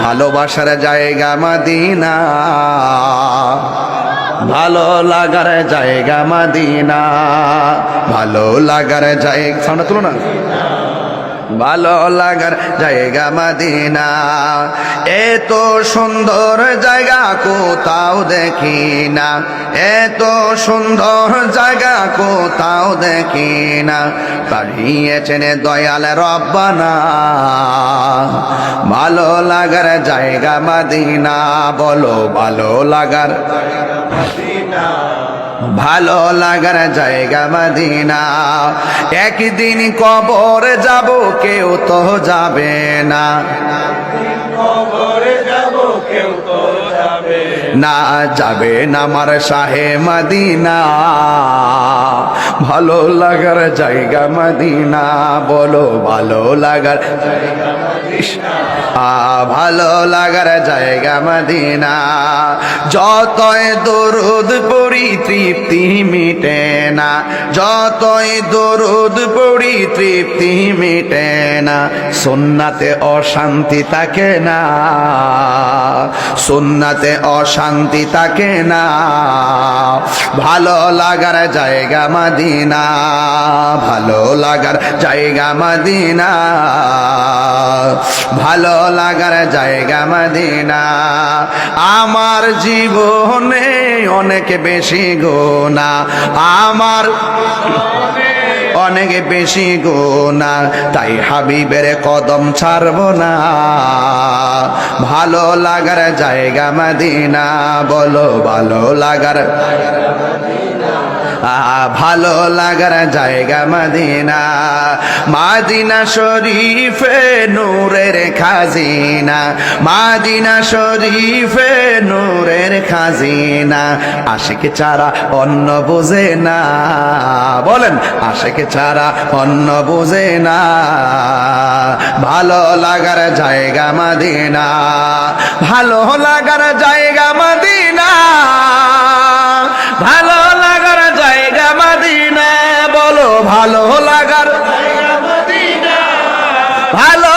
ভালোবাসার জায়গা মদিনা, ভালো লাগার জায়গা মদিনা, ভালো লাগার জায়গা, সামনে তুলো না, ভালো লাগার জায়গা মদিনা। এত সুন্দর জায়গা কোথাও দেখি না, এত সুন্দর জায়গা কোথাও দেখি না, পাঠিয়েছেন দয়াল রব্বানা, ভালো লাগার জায়গা মদিনা। বলো ভালো লাগার মদিনা, ভালো লাগার জায়গা মদিনা। একদিন কবর যাব কেউ তো যাবে না, কবরে যাব কেউ তো যাবে না, যাবে না আমার শাহে মদিনা, ভালো লাগার জায়গা মদিনা। বলো ভালো লাগার জায়গা মদিনা, ভালো লাগার জায়গা মদিনা। যতই দরুদ পড়ি তৃপ্তি মিটে না, যতই দরুদ পড়ি তৃপ্তি মিটে না, সুন্নাতে অশান্তি থাকে না, সুন্নাতে অশান্তি থাকে না, ভালো লাগার জায়গা মদিনা, ভালো লাগার জায়গা মদিনা, ভালো লাগার জায়গা মদিনা। আমার জীবনে অনেক বেশি গুনাহ, আমার অনেক বেশি গুনাহ, তাই হাবিবের কদম ছাড়ব না, ভালো লাগার জায়গা মদিনা। বলো ভালো লাগার, ভালো লাগার জায়গা মদিনা। মদিনা শরীফে নূরের খাজিনা, মদিনা শরীফে নূরের খাজিনা, আশিক ছাড়া অন্য বুঝে না, বলেন আশিক ছাড়া অন্য বুঝে না, ভালো লাগার জায়গা মদিনা, ভালো লাগার জায়গা মদিনা, ভালো লাগার জায়গা মদিনা। বলো ভালো লাগার জায়গা মদিনা, ভালো